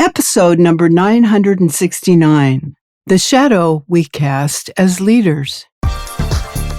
Episode number 969, The Shadow We Cast as Leaders.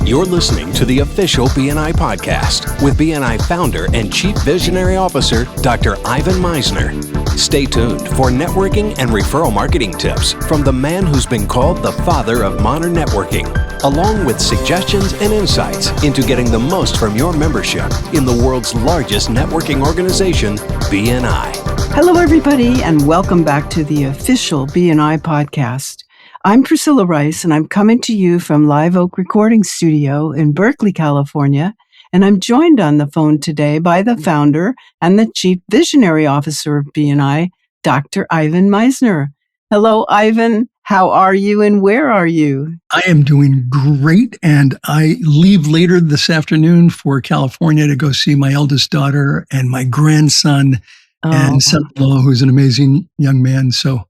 You're listening to the official BNI podcast with BNI founder and Chief Visionary Officer, Dr. Ivan Misner. Stay tuned for networking and referral marketing tips from the man who's been called the father of modern networking, along with suggestions and insights into getting the most from your membership in the world's largest networking organization, BNI. Hello, everybody, and welcome back to the official BNI podcast. I'm Priscilla Rice, and I'm coming to you from Live Oak Recording Studio in Berkeley, California, and I'm joined on the phone today by the founder and the Chief Visionary Officer of BNI, Dr. Ivan Misner. Hello, Ivan. How are you and where are you? I am doing great, and I leave later this afternoon for California to go see my eldest daughter and my grandson and son-in-law, who's an amazing young man. So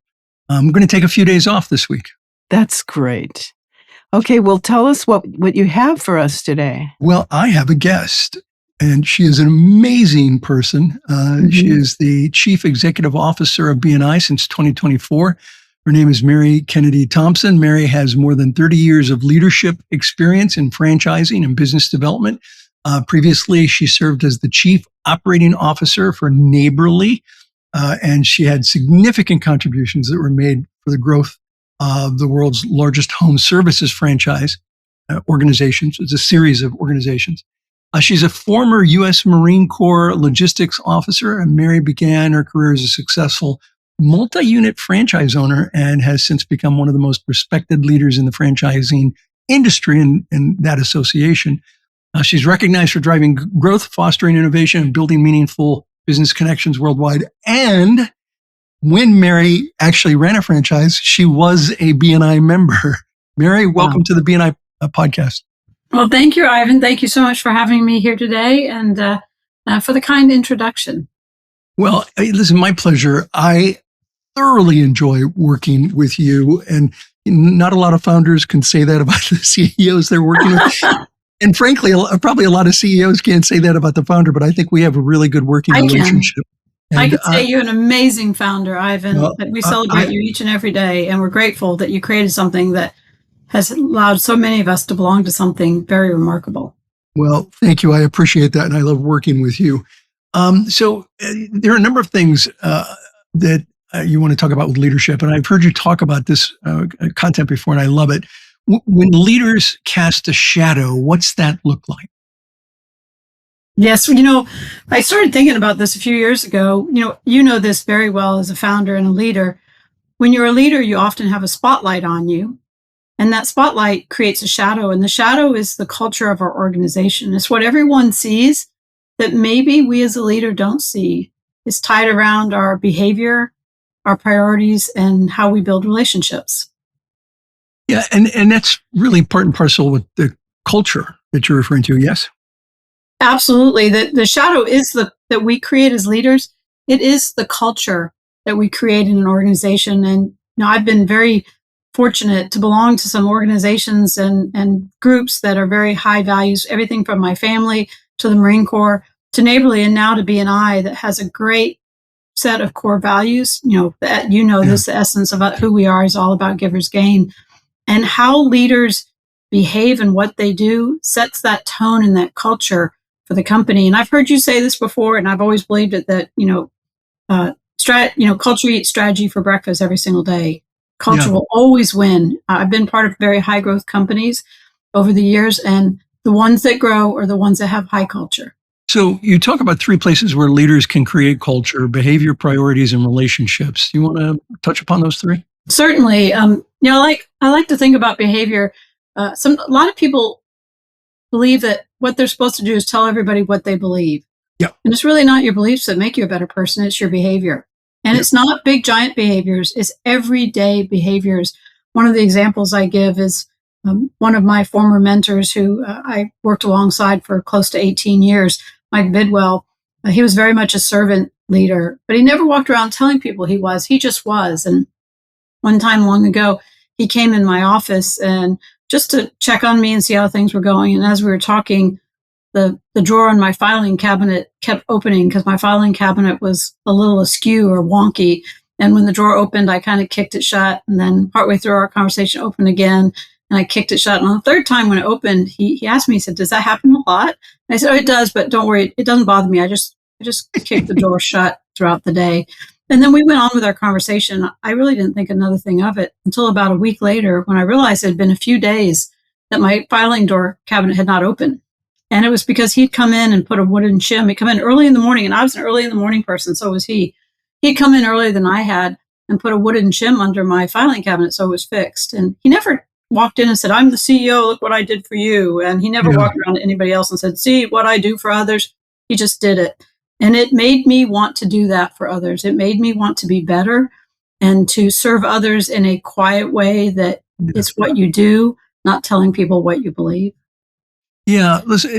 I'm going to take a few days off this week. That's great. Okay, well, tell us what you have for us today. Well, I have a guest, and she is an amazing person. She is the Chief Executive Officer of BNI since 2024. Her name is Mary Kennedy Thompson. Mary has more than 30 years of leadership experience in franchising and business development. Previously, she served as the Chief Operating Officer for Neighborly, and she had significant contributions that were made for the growth of the world's largest home services franchise organizations. It's a series of organizations. She's a former U.S. Marine Corps logistics officer, and Mary began her career as a successful multi-unit franchise owner and has since become one of the most respected leaders in the franchising industry in that association. She's recognized for driving growth, fostering innovation, and building meaningful business connections worldwide. And when Mary actually ran a franchise, she was a BNI member. Mary, welcome to the BNI podcast. Well, thank you, Ivan. Thank you so much for having me here today and for the kind introduction. Well, listen, my pleasure. I thoroughly enjoy working with you, and not a lot of founders can say that about the CEOs they're working with. And frankly, probably a lot of CEOs can't say that about the founder, but I think we have a really good working relationship. And I could say you're an amazing founder, Ivan. That we celebrate you each and every day, and we're grateful that you created something that has allowed so many of us to belong to something very remarkable. Well, thank you. I appreciate that, and I love working with you. So there are a number of things that you want to talk about with leadership, and I've heard you talk about this content before, and I love it. When leaders cast a shadow, what's that look like? Yes, I started thinking about this a few years ago. You know this very well as a founder and a leader. When you're a leader, you often have a spotlight on you, and that spotlight creates a shadow, and the shadow is the culture of our organization. It's what everyone sees that maybe we as a leader don't see. It's tied around our behavior, our priorities, and how we build relationships. Yeah, and that's really part and parcel with the culture that you're referring to, yes? Absolutely. The shadow is that we create as leaders. It is the culture that we create in an organization. And I've been very fortunate to belong to some organizations and groups that are very high values, everything from my family to the Marine Corps to Neighborly and now to BNI that has a great set of core values. This, the essence of who we are is all about givers gain. And how leaders behave and what they do sets that tone and that culture for the company. And I've heard you say this before, and I've always believed it that, culture eats strategy for breakfast every single day. Culture will always win. I've been part of very high growth companies over the years, and the ones that grow are the ones that have high culture. So you talk about three places where leaders can create culture: behavior, priorities, and relationships. You want to touch upon those three? Certainly. I like to think about behavior. A lot of people believe that what they're supposed to do is tell everybody what they believe. Yeah. And it's really not your beliefs that make you a better person. It's your behavior. And it's not big, giant behaviors. It's everyday behaviors. One of the examples I give is one of my former mentors who I worked alongside for close to 18 years, Mike Bidwell. He was very much a servant leader, but he never walked around telling people he was. He just was. And one time long ago, he came in my office and just to check on me and see how things were going. And as we were talking, the drawer in my filing cabinet kept opening because my filing cabinet was a little askew or wonky. And when the drawer opened, I kind of kicked it shut. And then partway through our conversation, opened again. And I kicked it shut. And on the third time when it opened, he asked me, he said, "Does that happen a lot?" And I said, "Oh, it does, but don't worry. It doesn't bother me. I just kick the door shut throughout the day." And then we went on with our conversation. I really didn't think another thing of it until about a week later when I realized it had been a few days that my filing door cabinet had not opened. And it was because he'd come in and put a wooden shim. He'd come in early in the morning, and I was an early in the morning person, so was he. He'd come in earlier than I had and put a wooden shim under my filing cabinet so it was fixed. And he never walked in and said, "I'm the CEO, look what I did for you." And he never walked around to anybody else and said, "See what I do for others." He just did it. And it made me want to do that for others. It made me want to be better and to serve others in a quiet way that it's what you do, not telling people what you believe. Yeah, listen,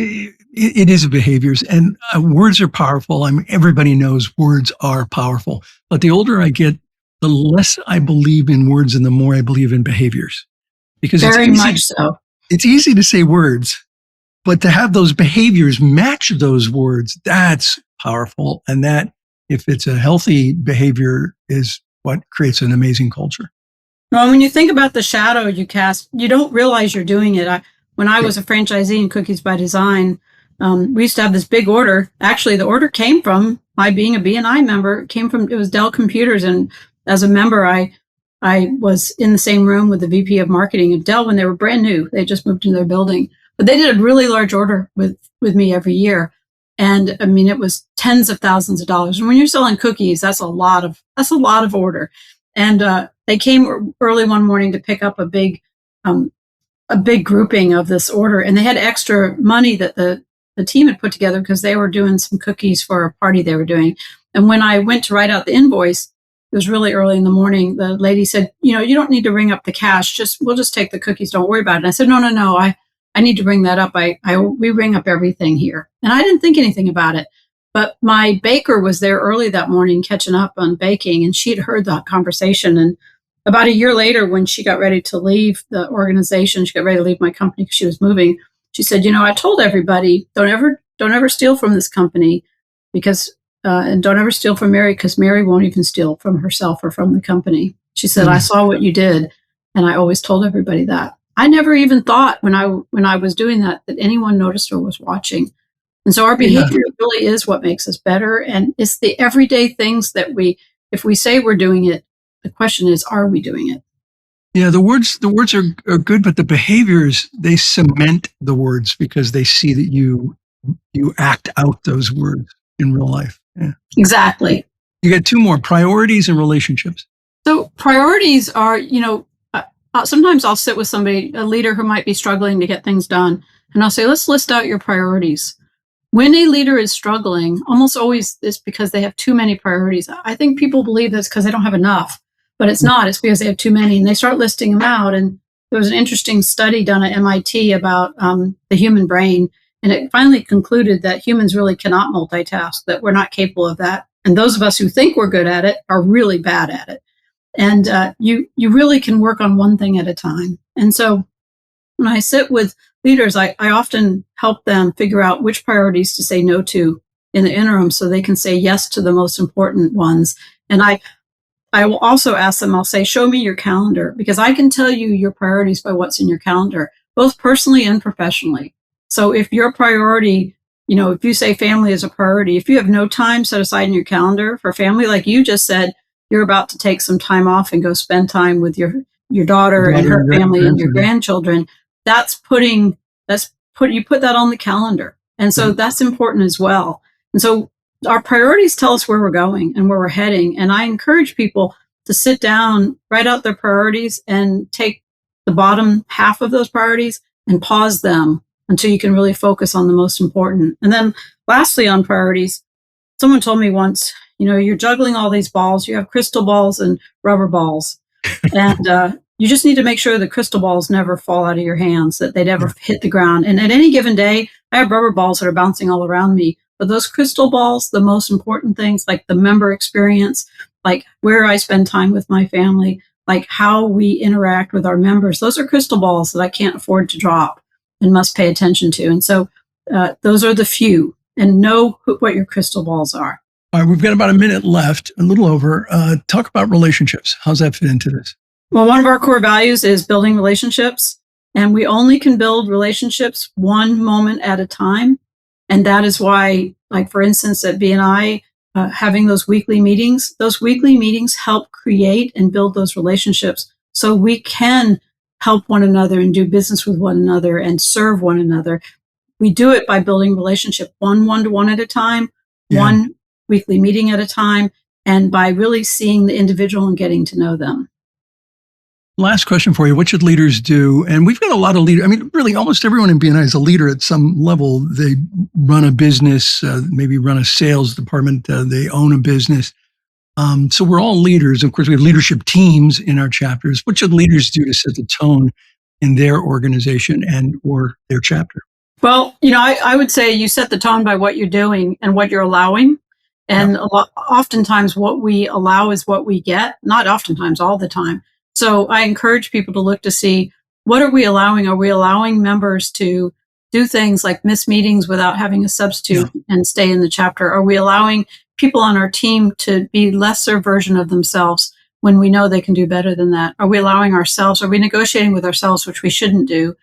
it is behaviors, and words are powerful. I mean, everybody knows words are powerful. But the older I get, the less I believe in words and the more I believe in behaviors. Because Very much so. It's easy to say words, but to have those behaviors match those words, that's powerful. And that, if it's a healthy behavior, is what creates an amazing culture. Well, when you think about the shadow you cast, you don't realize you're doing it. When I was a franchisee in Cookies by Design, we used to have this big order. Actually, the order came from my being a BNI member. It was Dell Computers. And as a member, I was in the same room with the VP of marketing of Dell when they were brand new. They just moved into their building. But they did a really large order with me every year. And I mean, it was tens of thousands of dollars. And when you're selling cookies, that's a lot of order. And they came early one morning to pick up a big grouping of this order. And they had extra money that the team had put together because they were doing some cookies for a party they were doing. And when I went to write out the invoice, it was really early in the morning. The lady said, "You don't need to ring up the cash. We'll just take the cookies. Don't worry about it." And I said, No. I need to bring that up. We ring up everything here. And I didn't think anything about it. But my baker was there early that morning catching up on baking, and she'd heard that conversation. And about a year later, when she got ready to leave the organization, she got ready to leave my company because she was moving. She said, "I told everybody, don't ever steal from this company and don't ever steal from Mary because Mary won't even steal from herself or from the company." She said, "I saw what you did, and I always told everybody that." I never even thought when I was doing that anyone noticed or was watching. And so our behavior really is what makes us better. And it's the everyday things that if we say we're doing it, the question is, are we doing it? Yeah, the words are good, but the behaviors, they cement the words because they see that you act out those words in real life. Yeah. Exactly. You got two more: priorities and relationships. So priorities are, sometimes I'll sit with somebody, a leader who might be struggling to get things done, and I'll say, "Let's list out your priorities." When a leader is struggling, almost always it's because they have too many priorities. I think people believe that's because they don't have enough, but it's not. It's because they have too many, and they start listing them out. And there was an interesting study done at MIT about the human brain, and it finally concluded that humans really cannot multitask, that we're not capable of that. And those of us who think we're good at it are really bad at it. And you really can work on one thing at a time. And so when I sit with leaders, I often help them figure out which priorities to say no to in the interim so they can say yes to the most important ones. And I will also ask them, I'll say, "Show me your calendar," because I can tell you your priorities by what's in your calendar, both personally and professionally. So if your priority, if you say family is a priority, if you have no time set aside in your calendar for family, like you just said, you're about to take some time off and go spend time with your daughter and her family and your grandchildren. You put that on the calendar. And so that's important as well. And so our priorities tell us where we're going and where we're heading. And I encourage people to sit down, write out their priorities, and take the bottom half of those priorities and pause them until you can really focus on the most important. And then lastly, on priorities, someone told me once, you're juggling all these balls. You have crystal balls and rubber balls. And you just need to make sure the crystal balls never fall out of your hands, that they never hit the ground. And at any given day, I have rubber balls that are bouncing all around me. But those crystal balls, the most important things, like the member experience, like where I spend time with my family, like how we interact with our members, those are crystal balls that I can't afford to drop and must pay attention to. And so those are the few, and know what your crystal balls are. All right, we've got about a minute left, a little over. Talk about relationships. How's that fit into this? Well, one of our core values is building relationships, and we only can build relationships one moment at a time. And that is why, like, for instance, at BNI, having those weekly meetings help create and build those relationships so we can help one another and do business with one another and serve one another. We do it by building relationship one-to-one at a time, one weekly meeting at a time, and by really seeing the individual and getting to know them. Last question for you. What should leaders do? And we've got a lot of leaders. I mean, really, almost everyone in BNI is a leader at some level. They run a business, maybe run a sales department. They own a business. So we're all leaders. Of course, we have leadership teams in our chapters. What should leaders do to set the tone in their organization and or their chapter? Well, I would say you set the tone by what you're doing and what you're allowing. And oftentimes what we allow is what we get, not oftentimes, all the time. So I encourage people to look to see, what are we allowing? Are we allowing members to do things like miss meetings without having a substitute and stay in the chapter? Are we allowing people on our team to be lesser version of themselves when we know they can do better than that? Are we allowing ourselves? Are we negotiating with ourselves, which we shouldn't do,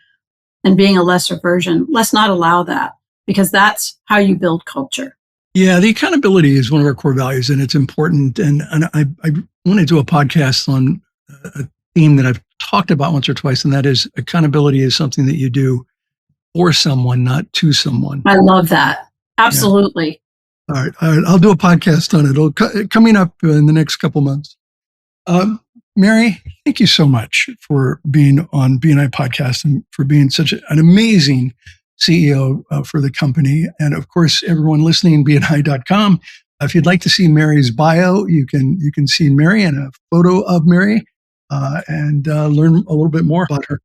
and being a lesser version? Let's not allow that, because that's how you build culture. Yeah, the accountability is one of our core values, and it's important. And I want to do a podcast on a theme that I've talked about once or twice, and that is accountability is something that you do for someone, not to someone. I love that. Absolutely. Yeah. All right. I'll do a podcast on it. Coming up in the next couple months. Mary, thank you so much for being on BNI Podcast and for being such an amazing CEO for the company. And of course, everyone listening, BNI.com. If you'd like to see Mary's bio, you can see Mary and a photo of Mary and learn a little bit more about her.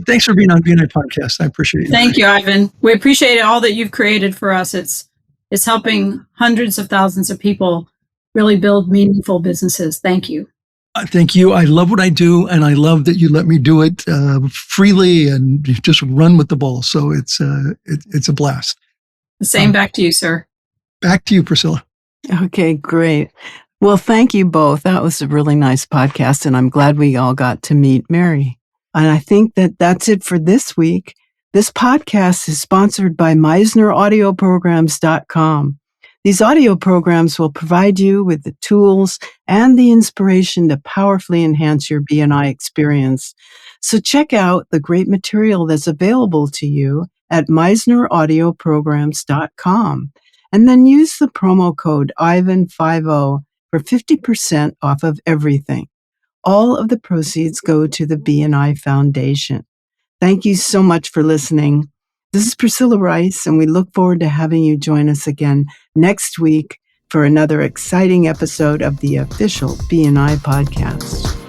Thanks for being on BNI Podcast. I appreciate it. Thank you, Ivan. We appreciate all that you've created for us. It's helping hundreds of thousands of people really build meaningful businesses. Thank you. Thank you. I love what I do, and I love that you let me do it freely and just run with the ball. So it's a blast. The same back to you, sir. Back to you, Priscilla. Okay, great. Well, thank you both. That was a really nice podcast, and I'm glad we all got to meet Mary. And I think that's it for this week. This podcast is sponsored by MeisnerAudioprograms.com. These audio programs will provide you with the tools and the inspiration to powerfully enhance your BNI experience. So check out the great material that's available to you at MeisnerAudioprograms.com, and then use the promo code IVAN50 for 50% off of everything. All of the proceeds go to the BNI Foundation. Thank you so much for listening. This is Priscilla Rice, and we look forward to having you join us again next week for another exciting episode of the official BNI podcast.